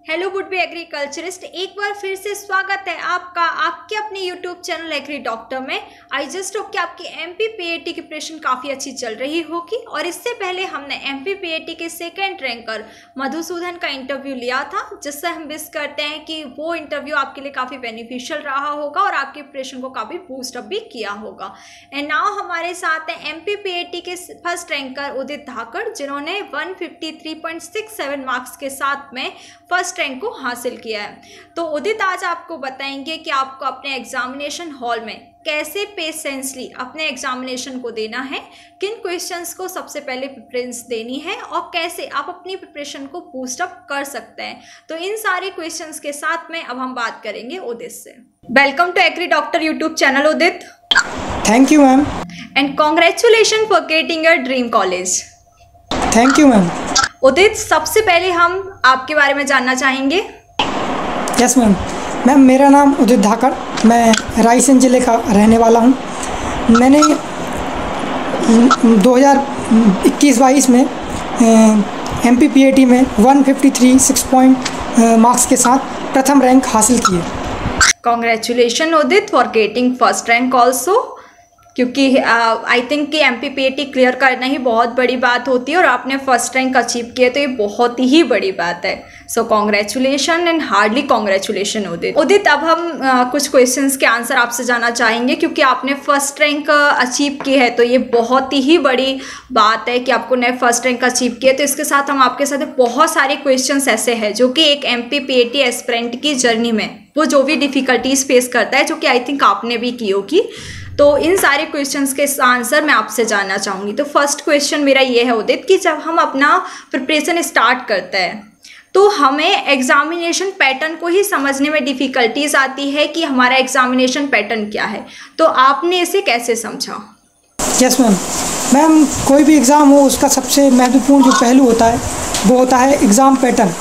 Hello would be agriculturist, एक बार फिर से स्वागत है आपका आपके अपने यूट्यूब चैनल एग्री डॉक्टर में। आई जस्ट होप कि आपकी एमपीपीएटी की प्रिपरेशन काफ़ी अच्छी चल रही होगी। और इससे पहले हमने एमपीपीएटी के सेकंड रैंकर मधुसूदन का इंटरव्यू लिया था, जिससे हम विश करते हैं कि वो इंटरव्यू आपके लिए काफ़ी बेनिफिशियल रहा होगा और आपकी प्रिपरेशन को काफ़ी बूस्टअप भी किया होगा। एंड नाउ हमारे साथ हैं एमपीपीएटी के फर्स्ट रैंकर उदित धाकड़, जिन्होंने 153.67 मार्क्स के साथ में फर्स्ट रैंक को हासिल किया है। तो उदित आज आपको बताएंगे कि आपको अपने एग्जामिनेशन हॉल में कैसे पेशेंसली अपने एग्जामिनेशन को देना है, किन क्वेश्चंस को सबसे पहले प्रेफरेंस देनी है और कैसे आप अपनी प्रिपरेशन को बूस्ट अप कर सकते हैं। तो इन सारे क्वेश्चंस के साथ में अब हम बात करेंगे उदित से। Welcome to agri doctor YouTube channel Udit. Thank you ma'am. And congratulation for getting your dream college. Thank you ma'am. Udit, सबसे पहले हम आपके बारे में जानना चाहेंगे। Yes ma'am. मैम मेरा नाम उदित धाकड़, मैं रायसेन ज़िले का रहने वाला हूँ। मैंने 2021-22 में एमपीपीएटी में 153.6 मार्क्स के साथ प्रथम रैंक हासिल किए। Congratulation Udit for getting first rank also, क्योंकि आई थिंक कि एमपीपीएटी क्लियर करना ही बहुत बड़ी बात होती है और आपने फर्स्ट रैंक अचीव किया तो ये बहुत ही बड़ी बात है। So congratulation and hardly congratulation Udit. Udit, अब हम कुछ क्वेश्चंस के आंसर आपसे जानना चाहेंगे, क्योंकि आपने फर्स्ट रैंक अचीव की है तो ये बहुत ही बड़ी बात है कि आपको ने फर्स्ट रैंक अचीव किया। तो इसके साथ हम आपके साथ बहुत सारे क्वेश्चंस ऐसे हैं जो कि एक एमपीपीएटी एस्पिरेंट की जर्नी में वो जो भी डिफ़िकल्टीज फेस करता है, जो कि आई थिंक आपने भी की होगी। तो इन सारे क्वेश्चंस के आंसर मैं आपसे जानना चाहूँगी। तो फर्स्ट क्वेश्चन मेरा ये है उदित कि जब हम अपना प्रिपरेशन स्टार्ट करते हैं तो हमें एग्जामिनेशन पैटर्न को ही समझने में डिफ़िकल्टीज आती है कि हमारा एग्जामिनेशन पैटर्न क्या है। तो आपने इसे कैसे समझा? Yes ma'am. मैम कोई भी एग्ज़ाम हो उसका सबसे महत्वपूर्ण जो पहलू होता है वो होता है एग्ज़ाम पैटर्न।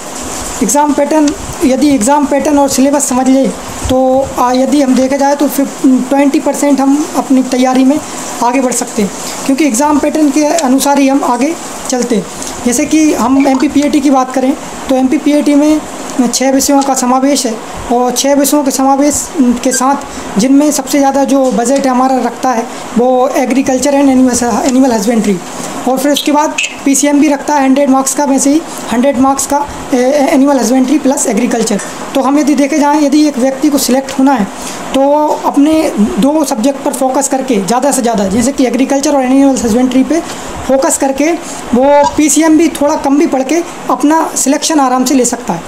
एग्ज़ाम पैटर्न, यदि एग्ज़ाम पैटर्न और सिलेबस समझ ले तो यदि हम देखा जाए तो 20% हम अपनी तैयारी में आगे बढ़ सकते हैं, क्योंकि एग्ज़ाम पैटर्न के अनुसार ही हम आगे चलते हैं। जैसे कि हम एमपीपीएटी की बात करें तो एमपीपीएटी में 6 विषयों का समावेश है और 6 विषयों के समावेश के साथ जिनमें सबसे ज़्यादा जो बजट हमारा रखता है वो एग्रीकल्चर एंड एनिमल हस्बेंड्री, और फिर उसके बाद पीसीएम भी रखता है 100 मार्क्स का, वैसे ही 100 मार्क्स का एनिमल हस्बेंड्री प्लस एग्रीकल्चर। तो हम यदि देखे जाएँ, यदि एक व्यक्ति को सिलेक्ट होना है तो अपने 2 सब्जेक्ट पर फोकस करके ज़्यादा से ज़्यादा, जैसे कि एग्रीकल्चर और एनिमल हस्बेंड्री पे फोकस करके वो पीसीएम भी थोड़ा कम भी पढ़ के अपना सिलेक्शन आराम से ले सकता है।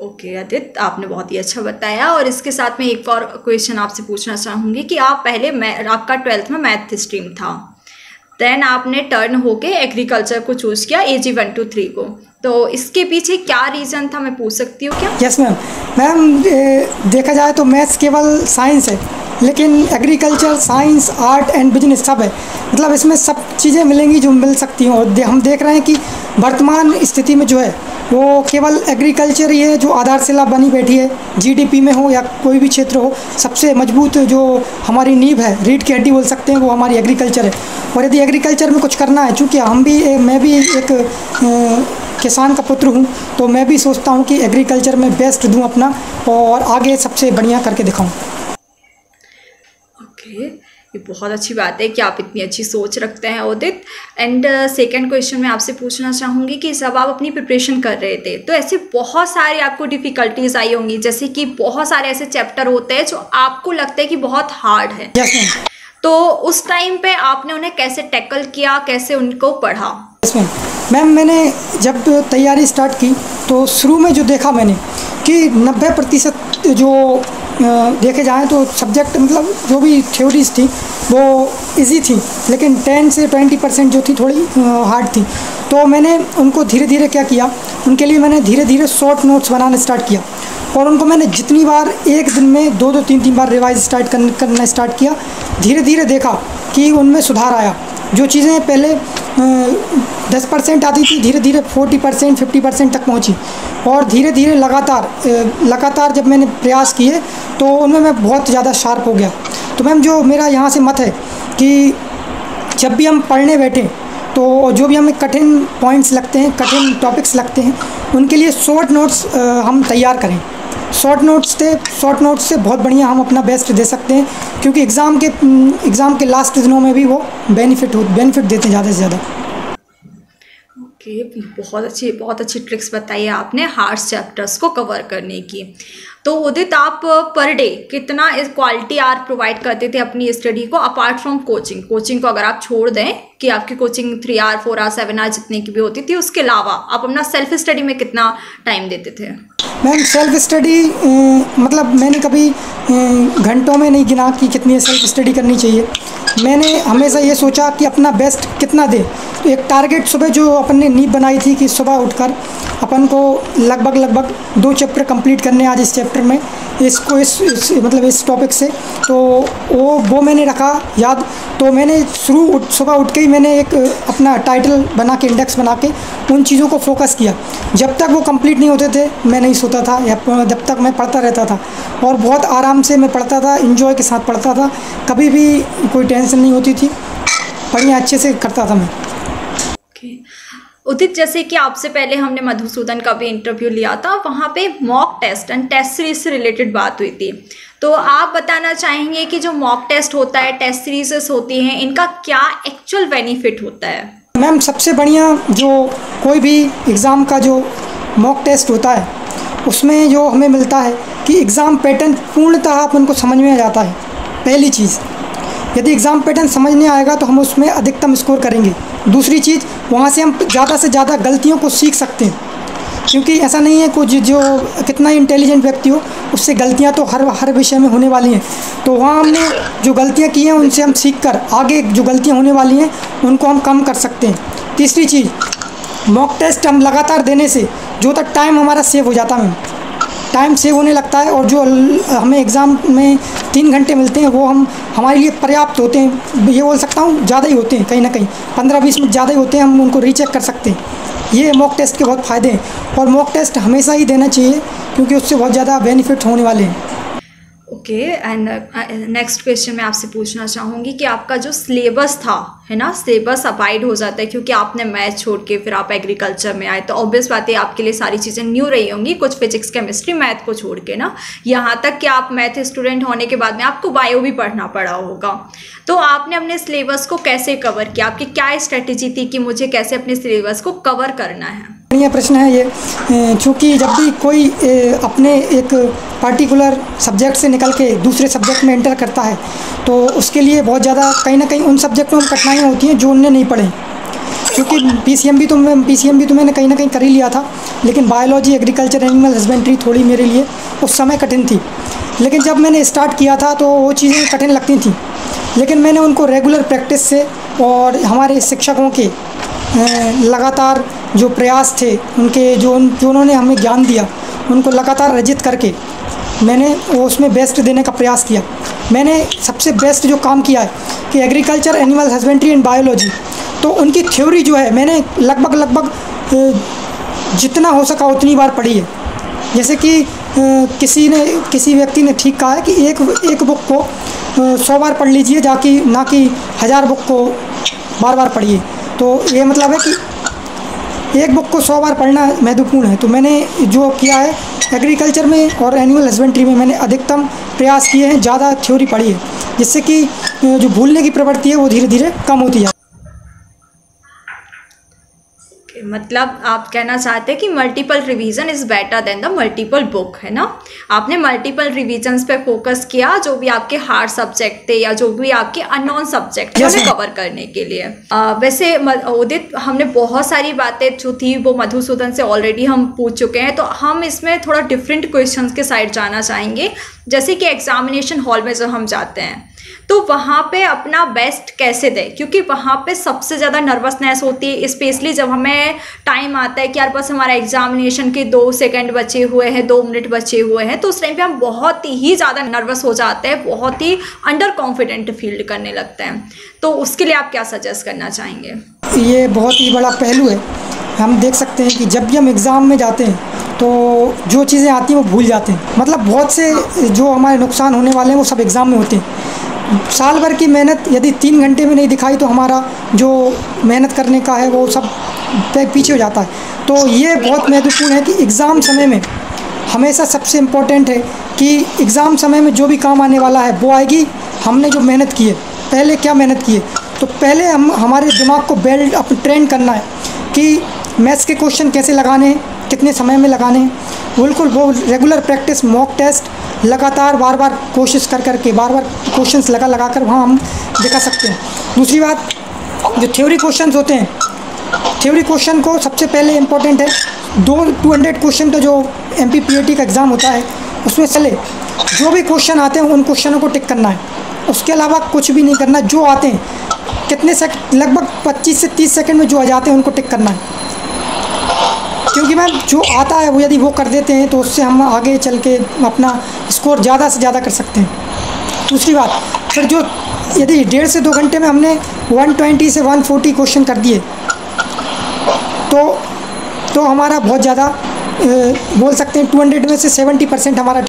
ओके आदित्य, आपने बहुत ही अच्छा बताया। और इसके साथ में एक और क्वेश्चन आपसे पूछना चाहूँगी कि आप पहले आपका 12th में मैथ स्ट्रीम था, देन आपने टर्न होके एग्रीकल्चर को चूज़ किया AG 1 to 3 को, तो इसके पीछे क्या रीज़न था, मैं पूछ सकती हूँ क्या? Yes ma'am. मैम देखा जाए तो मैथ्स केवल साइंस है, लेकिन agriculture science art and business सब है, मतलब इसमें सब चीज़ें मिलेंगी जो मिल सकती हैं। और हम देख रहे हैं कि वर्तमान स्थिति में जो है वो केवल एग्रीकल्चर ही है जो आधारशिला बनी बैठी है। जीडीपी में हो या कोई भी क्षेत्र हो, सबसे मजबूत जो हमारी नींव है, रीढ़ की हड्डी बोल सकते हैं, वो हमारी एग्रीकल्चर है। और यदि एग्रीकल्चर में कुछ करना है, चूँकि मैं भी एक किसान का पुत्र हूँ, तो मैं भी सोचता हूँ कि एग्रीकल्चर में बेस्ट दूँ अपना और आगे सबसे बढ़िया करके दिखाऊँ। ओके, ये बहुत अच्छी बात है कि आप इतनी अच्छी सोच रखते हैं उदित। एंड सेकंड क्वेश्चन मैं आपसे पूछना चाहूँगी कि जब आप अपनी प्रिपरेशन कर रहे थे तो ऐसे बहुत सारे आपको डिफ़िकल्टीज आई होंगी, जैसे कि बहुत सारे ऐसे चैप्टर होते हैं जो आपको लगता है कि बहुत हार्ड है। तो उस टाइम पे आपने उन्हें कैसे टैकल किया, कैसे उनको पढ़ा? मैम मैंने जब तैयारी स्टार्ट की तो शुरू में जो देखा मैंने कि 90% जो देखे जाएँ तो सब्जेक्ट, मतलब जो भी थ्योरीज थी वो इजी थी, लेकिन 10 से 20% जो थी थोड़ी हार्ड थी। तो मैंने उनको धीरे धीरे क्या किया, उनके लिए मैंने धीरे धीरे शॉर्ट नोट्स बनाना स्टार्ट किया और उनको मैंने जितनी बार एक दिन में 2-2, 3-3 बार रिवाइज करना स्टार्ट किया। धीरे धीरे देखा कि उनमें सुधार आया। जो चीज़ें पहले 10% आती थी, धीरे धीरे 40%, 50% तक पहुंची और धीरे धीरे लगातार जब मैंने प्रयास किए तो उनमें मैं बहुत ज़्यादा शार्प हो गया। तो मैम जो मेरा यहाँ से मत है कि जब भी हम पढ़ने बैठें तो जो भी हमें कठिन पॉइंट्स लगते हैं, कठिन टॉपिक्स लगते हैं, उनके लिए शॉर्ट नोट्स हम तैयार करें। शॉर्ट नोट्स से बहुत बढ़िया हम अपना बेस्ट दे सकते हैं, क्योंकि एग्ज़ाम के लास्ट दिनों में भी वो बेनिफिट देते हैं ज़्यादा से ज़्यादा। ओके, बहुत अच्छी ट्रिक्स बताई है आपने हार्ड चैप्टर्स को कवर करने की। तो उदित, आप पर डे कितना क्वालिटी आवर प्रोवाइड करते थे अपनी स्टडी को, अपार्ट फ्रॉम कोचिंग को अगर आप छोड़ दें कि आपकी कोचिंग 3 आवर 4 आवर 7 आवर जितने की भी होती थी, उसके अलावा आप अपना सेल्फ स्टडी में कितना टाइम देते थे? मैम सेल्फ स्टडी मतलब मैंने कभी घंटों में नहीं गिना कि कितनी सेल्फ स्टडी करनी चाहिए। मैंने हमेशा ये सोचा कि अपना बेस्ट कितना दे। तो एक टारगेट सुबह जो अपन ने नींव बनाई थी कि सुबह उठकर अपन को लगभग 2 चैप्टर कंप्लीट करने आज इस चैप्टर में इसको इस टॉपिक से, तो वो मैंने रखा याद। तो मैंने सुबह उठ के ही मैंने एक अपना टाइटल बना के, इंडेक्स बना के उन चीज़ों को फोकस किया। जब तक वो कंप्लीट नहीं होते थे मैं नहीं सोता था, या जब तक मैं पढ़ता रहता था, और बहुत आराम से मैं पढ़ता था, एंजॉय के साथ पढ़ता था, कभी भी कोई टेंशन नहीं होती थी, बढ़िया अच्छे से करता था मैं। उदित, जैसे कि आपसे पहले हमने मधुसूदन का भी इंटरव्यू लिया था, वहाँ पे mock test and test series से रिलेटेड बात हुई थी। तो आप बताना चाहेंगे कि जो मॉक टेस्ट होता है, टेस्ट सीरीज होती हैं, इनका क्या एक्चुअल बेनिफिट होता है? मैम सबसे बढ़िया जो कोई भी एग्ज़ाम का जो मॉक टेस्ट होता है, उसमें जो हमें मिलता है कि एग्ज़ाम पैटर्न पूर्णतः अपन को समझ में आ जाता है। पहली चीज़, यदि एग्ज़ाम पैटर्न समझ नहीं आएगा तो हम उसमें अधिकतम स्कोर करेंगे। दूसरी चीज़, वहाँ से हम ज़्यादा से ज़्यादा गलतियों को सीख सकते हैं, क्योंकि ऐसा नहीं है कुछ जो कितना इंटेलिजेंट व्यक्ति हो उससे गलतियाँ तो हर विषय में होने वाली हैं। तो वहाँ हमने जो गलतियाँ की हैं उनसे हम सीख कर आगे जो गलतियाँ होने वाली हैं उनको हम कम कर सकते हैं। तीसरी चीज़, मॉक टेस्ट हम लगातार देने से जो तक टाइम हमारा सेव हो जाता है, टाइम सेव होने लगता है, और जो हमें एग्ज़ाम में 3 घंटे मिलते हैं वो हमारे लिए पर्याप्त होते हैं। ये बोल सकता हूँ ज़्यादा ही होते हैं, कहीं ना कहीं 15-20 मिनट ज़्यादा ही होते हैं, हम उनको रीचेक कर सकते हैं। ये मॉक टेस्ट के बहुत फ़ायदे हैं, और मॉक टेस्ट हमेशा ही देना चाहिए क्योंकि उससे बहुत ज़्यादा बेनिफिट होने वाले हैं। ओके, एंड नेक्स्ट क्वेश्चन मैं आपसे पूछना चाहूँगी कि आपका जो सिलेबस था, है ना, सिलेबस अवॉइड हो जाता है क्योंकि आपने मैथ छोड़ के फिर आप एग्रीकल्चर में आए, तो ऑब्वियस बात है आपके लिए सारी चीज़ें न्यू रही होंगी, कुछ फिजिक्स केमिस्ट्री मैथ को छोड़ के ना। यहाँ तक कि आप मैथ स्टूडेंट होने के बाद में आपको बायो भी पढ़ना पड़ा होगा। तो आपने अपने सिलेबस को कैसे कवर किया? आपकी क्या स्ट्रेटेजी थी कि मुझे कैसे अपने सिलेबस को कवर करना है? बढ़िया प्रश्न है ये। चूँकि जब भी कोई अपने एक पार्टिकुलर सब्जेक्ट से निकल के दूसरे सब्जेक्ट में एंटर करता है तो उसके लिए बहुत ज़्यादा कहीं ना कहीं उन सब्जेक्टों में कठिनाइयाँ होती हैं जो उनने नहीं पढ़े। क्योंकि पीसीएम तो मैंने कहीं ना कहीं कर ही लिया था, लेकिन बायोलॉजी, एग्रीकल्चर, एनिमल हस्बेंड्री थोड़ी मेरे लिए उस समय कठिन थी। लेकिन जब मैंने स्टार्ट किया था तो वो चीज़ें कठिन लगती थी, लेकिन मैंने उनको रेगुलर प्रैक्टिस से और हमारे शिक्षकों के लगातार जो प्रयास थे, उनके जो उन्होंने हमें ज्ञान दिया, उनको लगातार अर्जित करके मैंने उसमें बेस्ट देने का प्रयास किया। मैंने सबसे बेस्ट जो काम किया है कि agriculture, animal husbandry and biology, तो उनकी थ्योरी जो है मैंने लगभग जितना हो सका उतनी बार पढ़ी है। जैसे कि किसी व्यक्ति ने ठीक कहा है कि एक बुक को 100 बार पढ़ लीजिए, ना कि 1000 बुक को बार बार पढ़िए। तो ये मतलब है कि एक बुक को 100 बार पढ़ना महत्वपूर्ण है। तो मैंने जो किया है एग्रीकल्चर में और एनिमल हस्बेंड्री में मैंने अधिकतम प्रयास किए हैं, ज़्यादा थ्योरी पढ़ी है, जिससे कि जो भूलने की प्रवृत्ति है वो धीरे धीरे कम होती है। मतलब आप कहना चाहते हैं कि multiple revision is better than the multiple book, है ना? आपने मल्टीपल रिवीजन्स पे फोकस किया जो भी आपके हार्ड सब्जेक्ट थे या जो भी आपके अननोन सब्जेक्ट थे उन्हें कवर करने के लिए। वैसे उदित, हमने बहुत सारी बातें जो थी वो मधुसूदन से ऑलरेडी हम पूछ चुके हैं, तो हम इसमें थोड़ा डिफरेंट क्वेश्चंस के साइड जाना चाहेंगे। जैसे कि एग्जामिनेशन हॉल में जब हम जाते हैं तो वहाँ पे अपना बेस्ट कैसे दें, क्योंकि वहाँ पे सबसे ज़्यादा नर्वसनेस होती है, स्पेशली जब हमें टाइम आता है कि यार बस हमारा एग्जामिनेशन के 2 सेकंड बचे हुए हैं, 2 मिनट बचे हुए हैं, तो उस टाइम पे हम बहुत ही ज़्यादा नर्वस हो जाते हैं, बहुत ही अंडर कॉन्फिडेंट फील करने लगते हैं। तो उसके लिए आप क्या सजेस्ट करना चाहेंगे? ये बहुत ही बड़ा पहलू है। हम देख सकते हैं कि जब भी हम एग्ज़ाम में जाते हैं तो जो चीज़ें आती हैं वो भूल जाते हैं। मतलब बहुत से जो हमारे नुकसान होने वाले हैं वो सब एग्ज़ाम में होते हैं। साल भर की मेहनत यदि 3 घंटे में नहीं दिखाई तो हमारा जो मेहनत करने का है वो सब पीछे हो जाता है। तो ये बहुत महत्वपूर्ण है कि एग्ज़ाम समय में हमेशा सबसे इम्पोर्टेंट है कि एग्ज़ाम समय में जो भी काम आने वाला है वो आएगी। हमने जो मेहनत की है, पहले क्या मेहनत की है, तो पहले हमारे दिमाग को ट्रेन करना है कि मैथ्स के क्वेश्चन कैसे लगाने हैं, कितने समय में लगाने हैं। बिल्कुल वो रेगुलर प्रैक्टिस, मॉक टेस्ट लगातार बार बार कोशिश कर करके बार बार क्वेश्चंस लगा कर वहाँ हम दिखा सकते हैं। दूसरी बात, जो थ्योरी क्वेश्चंस होते हैं, थ्योरी क्वेश्चन को सबसे पहले इम्पोर्टेंट है 200 क्वेश्चन का जो MPPAT का एग्ज़ाम होता है उसमें चले जो भी क्वेश्चन आते हैं उन क्वेश्चनों को टिक करना है। उसके अलावा कुछ भी नहीं करना। जो आते हैं कितने लगभग 25 से 30 सेकंड में जो आ जाते हैं उनको टिक करना है, क्योंकि मैम जो आता है वो यदि वो कर देते हैं तो उससे हम आगे चल के अपना स्कोर ज़्यादा से ज़्यादा कर सकते हैं। दूसरी बात, फिर जो यदि 1.5 से 2 घंटे में हमने 120 से 140 क्वेश्चन कर दिए तो हमारा बहुत ज़्यादा बोल सकते हैं 200 में से 70% हमारा।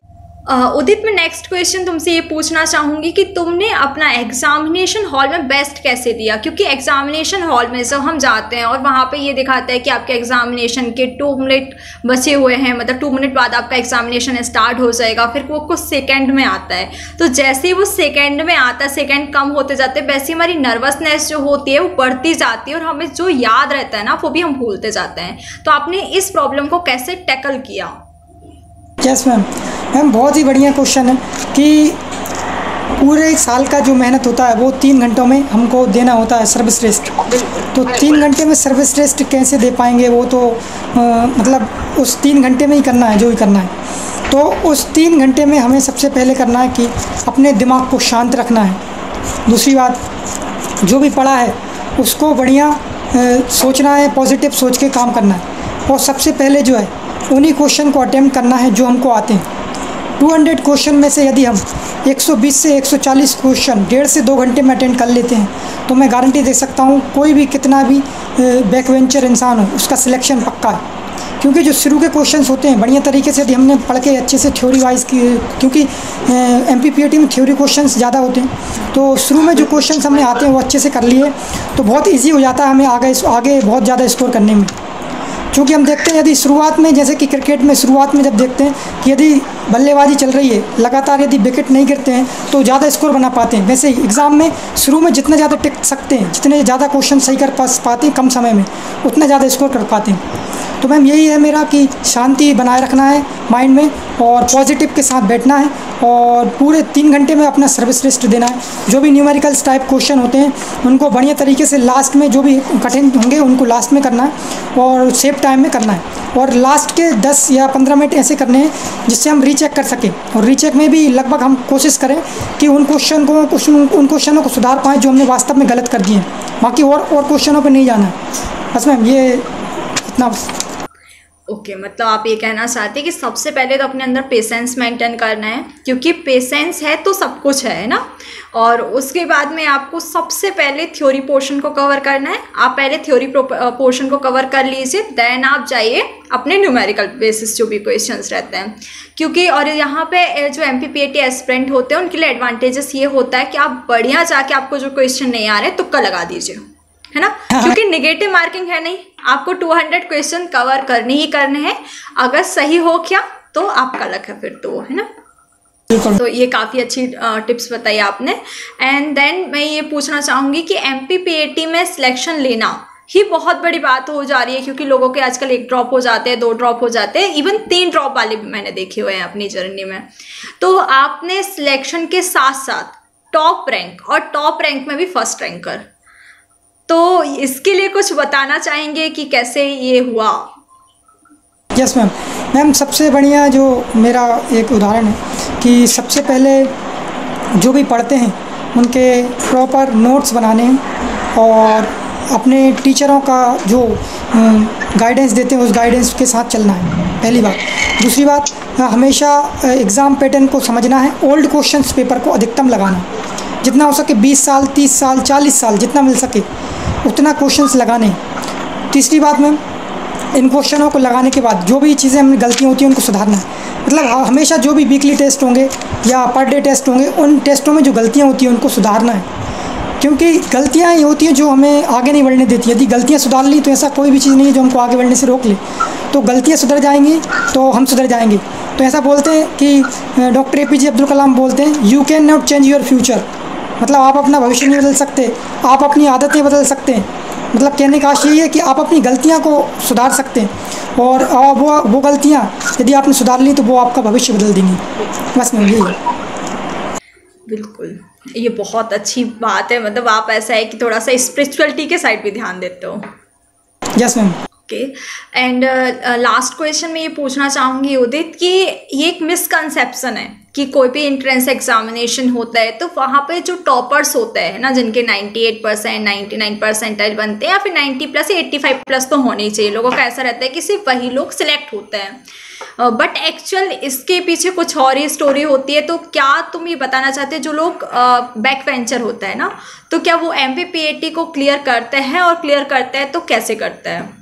उदित, मैं नेक्स्ट क्वेश्चन तुमसे ये पूछना चाहूँगी कि तुमने अपना एग्जामिनेशन हॉल में बेस्ट कैसे दिया, क्योंकि एग्जामिनेशन हॉल में जब हम जाते हैं और वहाँ पे ये दिखाता है कि आपके एग्जामिनेशन के 2 मिनट बचे हुए हैं, मतलब 2 मिनट बाद आपका एग्जामिनेशन स्टार्ट हो जाएगा, फिर वो कुछ सेकेंड में आता है। तो जैसे ही वो सेकेंड में आता है, सेकेंड कम होते जाते हैं, वैसे हमारी नर्वसनेस जो होती है वो बढ़ती जाती है और हमें जो याद रहता है ना वो भी हम भूलते जाते हैं। तो आपने इस प्रॉब्लम को कैसे टैकल किया? यस मैम, बहुत ही बढ़िया क्वेश्चन है कि पूरे साल का जो मेहनत होता है वो 3 घंटों में हमको देना होता है सर्वश्रेष्ठ। तो 3 घंटे में सर्वश्रेष्ठ कैसे दे पाएंगे, वो तो मतलब उस 3 घंटे में ही करना है जो भी करना है। तो उस 3 घंटे में हमें सबसे पहले करना है कि अपने दिमाग को शांत रखना है। दूसरी बात, जो भी पढ़ा है उसको बढ़िया सोचना है, पॉजिटिव सोच के काम करना है। और सबसे पहले जो है उन्हीं क्वेश्चन को अटेम्प्ट करना है जो हमको आते हैं। 200 क्वेश्चन में से यदि हम 120 से 140 क्वेश्चन 1.5 से 2 घंटे में अटेंड कर लेते हैं तो मैं गारंटी दे सकता हूँ कोई भी कितना भी बैकवेंचर इंसान हो उसका सिलेक्शन पक्का है। क्योंकि जो शुरू के क्वेश्चंस होते हैं बढ़िया तरीके से यदि हमने पढ़ के अच्छे से थ्योरी वाइज की, क्योंकि MPPAT में थ्योरी क्वेश्चंस ज़्यादा होते हैं, तो शुरू में जो क्वेश्चंस हमें आते हैं वो अच्छे से कर लिए तो बहुत ईजी हो जाता है हमें आगे बहुत ज़्यादा स्कोर करने में। क्योंकि हम देखते हैं यदि शुरुआत में, जैसे कि क्रिकेट में शुरुआत में जब देखते हैं कि यदि बल्लेबाजी चल रही है लगातार, यदि विकेट नहीं गिरते हैं तो ज़्यादा स्कोर बना पाते हैं। वैसे एग्ज़ाम में शुरू में जितना ज़्यादा टिक सकते हैं, जितने ज़्यादा क्वेश्चन सही कर पाते हैं कम समय में, उतना ज़्यादा स्कोर कर पाते हैं। तो मैम यही है मेरा कि शांति बनाए रखना है माइंड में और पॉजिटिव के साथ बैठना है और पूरे 3 घंटे में अपना सर्वश्रेष्ठ देना है। जो भी न्यूमेरिकल्स टाइप क्वेश्चन होते हैं उनको बढ़िया तरीके से लास्ट में, जो भी कठिन होंगे उनको लास्ट में करना है और सेफ टाइम में करना है। और लास्ट के 10 या 15 मिनट ऐसे करने हैं जिससे हम रीचेक कर सकें। और रीचेक में भी लगभग हम कोशिश करें कि उन क्वेश्चनों को सुधार पाएँ जो हमने वास्तव में गलत कर दिए हैं। बाकी और क्वेश्चनों पर नहीं जाना है। बस मैम ये इतना। ओके, मतलब आप ये कहना चाहते हैं कि सबसे पहले तो अपने अंदर पेशेंस मेंटेन करना है, क्योंकि पेशेंस है तो सब कुछ है ना। और उसके बाद में आपको सबसे पहले थ्योरी पोर्शन को कवर करना है। आप पहले थ्योरी पोर्शन को कवर कर लीजिए, देन आप जाइए अपने न्यूमेरिकल बेसिस जो भी क्वेश्चंस रहते हैं। क्योंकि और यहाँ पे जो MPPAT एस्पिरेंट होते हैं उनके लिए एडवांटेजेस ये होता है कि आप बढ़िया जाके आपको जो क्वेश्चन नहीं आ रहे तुक्का लगा दीजिए, है ना। क्योंकि नेगेटिव मार्किंग है नहीं, आपको 200 क्वेश्चन कवर करने ही करने हैं। अगर सही हो क्या तो आपका लक है फिर तो, है ना। तो ये काफ़ी अच्छी टिप्स बताई आपने। एंड देन मैं ये पूछना चाहूँगी कि MPPAT में सिलेक्शन लेना ही बहुत बड़ी बात हो जा रही है, क्योंकि लोगों के आजकल 1 ड्रॉप हो जाते हैं, 2 ड्रॉप हो जाते हैं, इवन 3 ड्रॉप वाले भी मैंने देखे हुए हैं अपनी जर्नी में। तो आपने सिलेक्शन के साथ साथ टॉप रैंक और टॉप रैंक में भी फर्स्ट रैंकर, तो इसके लिए कुछ बताना चाहेंगे कि कैसे ये हुआ? यस मैम, सबसे बढ़िया जो मेरा एक उदाहरण है कि सबसे पहले जो भी पढ़ते हैं उनके प्रॉपर नोट्स बनाने हैं और अपने टीचरों का जो गाइडेंस देते हैं उस गाइडेंस के साथ चलना है, पहली बात। दूसरी बात, हमेशा एग्ज़ाम पैटर्न को समझना है, ओल्ड क्वेश्चंस पेपर को अधिकतम लगाना, जितना हो सके 20 साल 30 साल 40 साल जितना मिल सके उतना क्वेश्चंस लगाने। तीसरी बात मैम, इन क्वेश्चनों को लगाने के बाद जो भी चीज़ें हमें गलतियाँ होती हैं उनको सुधारना है। मतलब हमेशा जो भी वीकली टेस्ट होंगे या पर डे टेस्ट होंगे, उन टेस्टों में जो गलतियाँ होती हैं उनको सुधारना है, क्योंकि गलतियाँ ही होती हैं जो हमें आगे नहीं बढ़ने देती। यदि गलतियाँ सुधार ली तो ऐसा कोई भी चीज़ नहीं है जो हमको आगे बढ़ने से रोक ले। तो गलतियाँ सुधर जाएंगी तो हम सुधर जाएंगे। तो ऐसा बोलते हैं कि डॉक्टर APJ अब्दुल कलाम बोलते हैं, you can not change your future. मतलब आप अपना भविष्य नहीं बदल सकते, आप अपनी आदतें बदल सकते हैं। मतलब कहने का आशय ये है कि आप अपनी गलतियाँ को सुधार सकते हैं, और वो गलतियाँ यदि आपने सुधार ली तो वो आपका भविष्य बदल देंगी। बस मैं यही। बिल्कुल, ये बहुत अच्छी बात है। मतलब आप ऐसा है कि थोड़ा सा स्पिरिचुअलिटी के साइड भी ध्यान देते हो। Yes ma'am. Okay, and last question मैं ये पूछना चाहूँगी उदित कि ये एक मिसकंसेप्शन है कि कोई भी एंट्रेंस एग्जामिनेशन होता है तो वहाँ पे जो टॉपर्स होते हैं ना, जिनके 98%, 99 परसेंटाइल बनते हैं या फिर 90+ 85+ तो होने ही चाहिए, लोगों का ऐसा रहता है कि सिर्फ वही लोग सिलेक्ट होते हैं। बट एक्चुअल इसके पीछे कुछ और ही स्टोरी होती है। तो क्या तुम ये बताना चाहते हो जो लोग बैक वेंचर होता है ना, तो क्या वो MPPAT को क्लियर करते हैं, और क्लियर करते हैं तो कैसे करते हैं?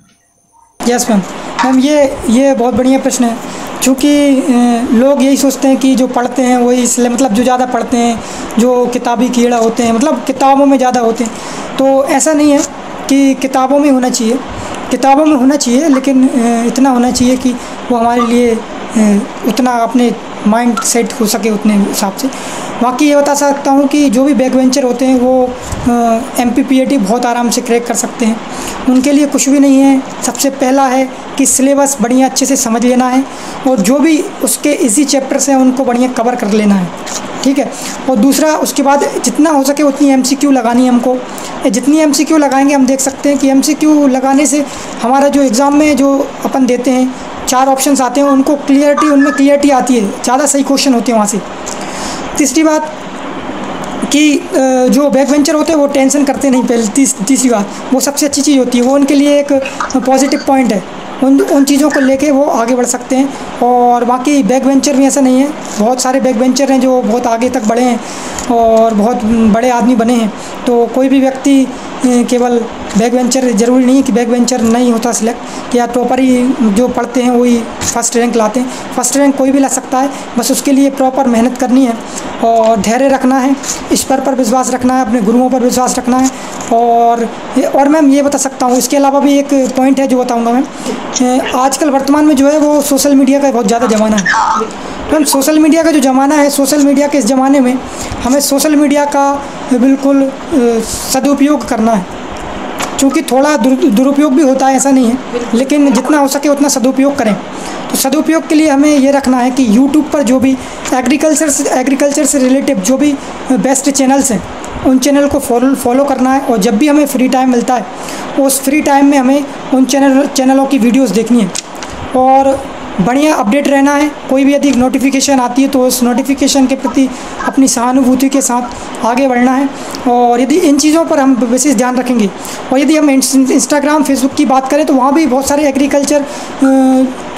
यस मैम, ये बहुत बढ़िया प्रश्न है। चूँकि लोग यही सोचते हैं कि जो पढ़ते हैं वही, इसलिए मतलब जो ज़्यादा पढ़ते हैं, जो किताबी कीड़ा होते हैं, मतलब किताबों में ज़्यादा होते हैं। तो ऐसा नहीं है कि किताबों में होना चाहिए, किताबों में होना चाहिए, लेकिन इतना होना चाहिए कि वो हमारे लिए उतना अपने माइंड सेट हो सके उतने हिसाब से। बाकी ये बता सकता हूँ कि जो भी बैक वेंचर होते हैं वो MPPAT बहुत आराम से क्रैक कर सकते हैं। उनके लिए कुछ भी नहीं है। सबसे पहला है कि सिलेबस बढ़िया अच्छे से समझ लेना है, और जो भी उसके इजी चैप्टर्स हैं उनको बढ़िया कवर कर लेना है, ठीक है। और दूसरा, उसके बाद जितना हो सके उतनी MCQ लगानी है हमको। जितनी MCQ लगाएंगे, हम देख सकते हैं कि MCQ लगाने से हमारा जो एग्ज़ाम में जो अपन देते हैं 4 ऑप्शंस आते हैं, उनको क्लियरिटी, उनमें क्लियरिटी आती है, ज़्यादा सही क्वेश्चन होते हैं वहाँ से। तीसरी बात कि जो बैक वेंचर होते हैं वो टेंशन करते नहीं। पहले तीसरी बात, वो सबसे अच्छी चीज़ होती है, वो उनके लिए एक पॉजिटिव पॉइंट है। उन चीज़ों को लेके वो आगे बढ़ सकते हैं। और बाकी बैक वेंचर भी ऐसा नहीं है, बहुत सारे बैक वेंचर हैं जो बहुत आगे तक बढ़े हैं और बहुत बड़े आदमी बने हैं। तो कोई भी व्यक्ति केवल बैक वेंचर, ज़रूरी नहीं है कि बैक वेंचर नहीं होता सिलेक्ट, कि या टॉपर ही जो पढ़ते हैं वही फर्स्ट रैंक लाते हैं। फर्स्ट रैंक कोई भी ला सकता है, बस उसके लिए प्रॉपर मेहनत करनी है और धैर्य रखना है, ईश्वर पर विश्वास रखना है, अपने गुरुओं पर विश्वास रखना है। और मैम ये बता सकता हूँ, इसके अलावा भी एक पॉइंट है जो बताऊँगा मैम। आजकल वर्तमान में जो है वो सोशल मीडिया का बहुत ज़्यादा ज़माना है मैम। सोशल मीडिया का जो ज़माना है, सोशल मीडिया के इस ज़माने में हमें सोशल मीडिया का बिल्कुल सदुपयोग करना है। क्योंकि थोड़ा दुरुपयोग भी होता है, ऐसा नहीं है, लेकिन जितना हो सके उतना सदुपयोग करें। तो सदुपयोग के लिए हमें ये रखना है कि यूट्यूब पर जो भी एग्रीकल्चर से रिलेटिव जो भी बेस्ट चैनल्स हैं, उन चैनल को फॉलो करना है। और जब भी हमें फ्री टाइम मिलता है, उस फ्री टाइम में हमें उन चैनलों की वीडियोस देखनी है और बढ़िया अपडेट रहना है। कोई भी यदि नोटिफिकेशन आती है तो उस नोटिफिकेशन के प्रति अपनी सहानुभूति के साथ आगे बढ़ना है। और यदि इन चीज़ों पर हम विशेष ध्यान रखेंगे, और यदि हम इंस्टाग्राम, फेसबुक की बात करें तो वहाँ भी बहुत सारे एग्रीकल्चर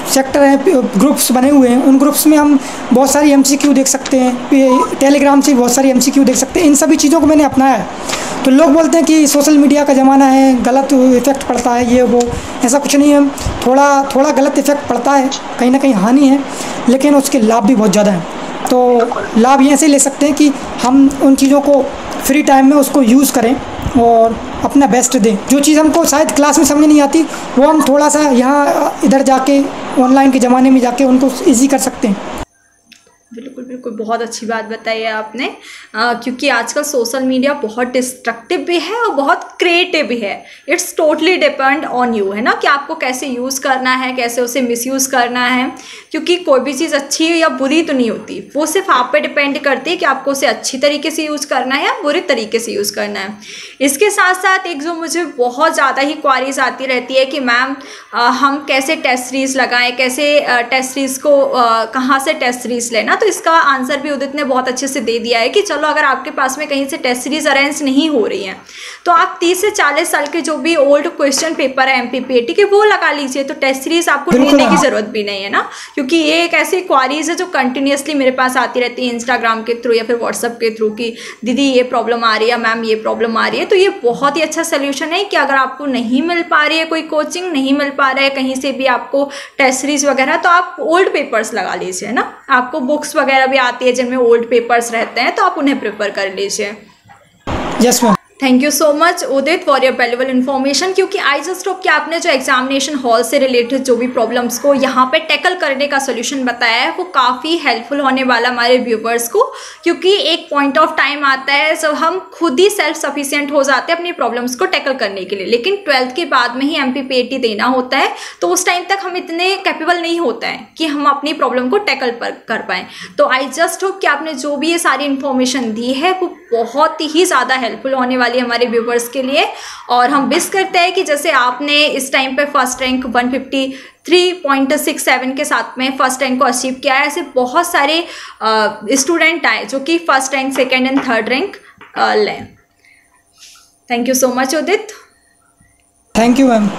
सेक्टर हैं, ग्रुप्स बने हुए हैं। उन ग्रुप्स में हम बहुत सारी MCQ देख सकते हैं, टेलीग्राम से बहुत सारी MCQ देख सकते हैं। इन सभी चीज़ों को मैंने अपनाया है। तो लोग बोलते हैं कि सोशल मीडिया का ज़माना है, गलत इफ़ेक्ट पड़ता है, ये वो, ऐसा कुछ नहीं है। थोड़ा गलत इफ़ेक्ट पड़ता है, कहीं ना कहीं हानि है, लेकिन उसके लाभ भी बहुत ज़्यादा हैं। तो लाभ ये से ले सकते हैं कि हम उन चीज़ों को फ्री टाइम में उसको यूज़ करें और अपना बेस्ट दें। जो चीज़ हमको शायद क्लास में समझ नहीं आती, वो हम थोड़ा सा यहाँ इधर जाके, ऑनलाइन के ज़माने में जाके उनको ईजी कर सकते हैं। बिल्कुल बिल्कुल, बहुत अच्छी बात बताई है आपने। क्योंकि आजकल सोशल मीडिया बहुत डिस्ट्रक्टिव भी है और बहुत क्रिएटिव भी है। It's totally depend on you, है ना, कि आपको कैसे यूज़ करना है, कैसे उसे मिसयूज़ करना है। क्योंकि कोई भी चीज़ अच्छी या बुरी तो नहीं होती, वो सिर्फ आप पे डिपेंड करती है कि आपको उसे अच्छी तरीके से यूज़ करना है या बुरे तरीके से यूज़ करना है। इसके साथ साथ एक जो मुझे बहुत ज़्यादा ही क्वारीज आती रहती है कि मैम हम कैसे टेस्ट सीरीज़ लगाएं, कैसे टेस्ट सीरीज़ को कहाँ से टेस्ट सीरीज़ लेना। तो इसका आंसर भी उदित ने बहुत अच्छे से दे दिया है कि चलो, अगर आपके पास में कहीं से टेस्ट सीरीज अरेंज नहीं हो रही हैं तो आप 30 से 40 साल के जो भी ओल्ड क्वेश्चन पेपर है MPPAT के, वो लगा लीजिए। तो टेस्ट सीरीज आपको ढूंढने की जरूरत भी नहीं है ना, क्योंकि ये एक ऐसी क्वारीज है जो कंटिन्यूसली मेरे पास आती रहती है इंस्टाग्राम के थ्रू या फिर व्हाट्सअप के थ्रू कि दीदी ये प्रॉब्लम आ रही है, मैम ये प्रॉब्लम आ रही है। तो ये बहुत ही अच्छा सोल्यूशन है कि अगर आपको नहीं मिल पा रही है, कोई कोचिंग नहीं मिल पा रहा है कहीं से भी आपको टेस्ट सीरीज वगैरह, तो आप ओल्ड पेपर्स लगा लीजिए ना। आपको बुक्स वगैरह भी आती है जिनमें ओल्ड पेपर्स रहते हैं, तो आप उन्हें प्रेफर कर लीजिए। Yes ma'am. Thank you so much Udit for your valuable information. क्योंकि आई जस्ट होप कि आपने जो एग्जामिनेशन हॉल से रिलेटेड जो भी प्रॉब्लम्स को यहाँ पे टैकल करने का सोल्यूशन बताया है वो काफ़ी हेल्पफुल होने वाला हमारे व्यूवर्स को। क्योंकि एक पॉइंट ऑफ टाइम आता है जब हम खुद ही सेल्फ सफिशिएंट हो जाते हैं अपनी प्रॉब्लम्स को टैकल करने के लिए, लेकिन 12th के बाद में ही MPPAT देना होता है, तो उस टाइम तक हम इतने कैपेबल नहीं होते हैं कि हम अपनी प्रॉब्लम को टैकल कर पाएँ। तो आई जस्ट होप कि आपने जो भी ये सारी इन्फॉर्मेशन दी है वो बहुत ही ज़्यादा हेल्पफुल होने वाली हमारे व्यूवर्स के लिए। और हम विश करते हैं कि जैसे आपने इस टाइम पे फर्स्ट रैंक 153.67 के साथ में फर्स्ट रैंक को अचीव किया है, ऐसे बहुत सारे स्टूडेंट आए जो कि first rank, second and third rank लें। Thank you so much Udit. Thank you ma'am.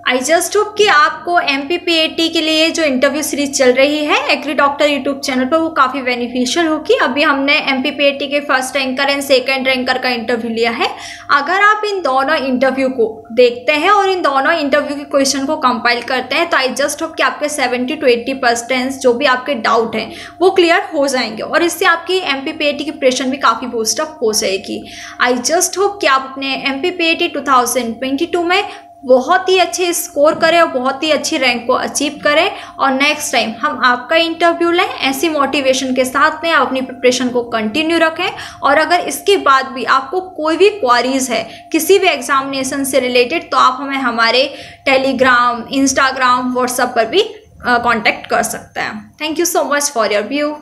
I just hope कि आपको MPPAT के लिए जो इंटरव्यू सीरीज चल रही है एग्री डॉक्टर यूट्यूब चैनल पर वो काफ़ी बेनिफिशियल होगी। अभी हमने MPPAT के first ranker and second ranker का इंटरव्यू लिया है। अगर आप इन दोनों इंटरव्यू को देखते हैं और इन दोनों इंटरव्यू के क्वेश्चन को कंपाइल करते हैं तो आई जस्ट होप कि आपके 70 to 80% जो भी आपके डाउट हैं वो क्लियर हो जाएंगे और इससे आपकी MPPAT की प्रिपरेशन भी काफ़ी बूस्टअप हो जाएगी। आई जस्ट होप कि आप अपने MPPAT 2022 में बहुत ही अच्छे स्कोर करें और बहुत ही अच्छी रैंक को अचीव करें और नेक्स्ट टाइम हम आपका इंटरव्यू लें। ऐसी मोटिवेशन के साथ में आप अपनी प्रिपरेशन को कंटिन्यू रखें। और अगर इसके बाद भी आपको कोई भी क्वारीज है किसी भी एग्जामिनेशन से रिलेटेड तो आप हमें हमारे टेलीग्राम, इंस्टाग्राम, व्हाट्सएप पर भी कांटेक्ट कर सकते हैं। Thank you so much for your view.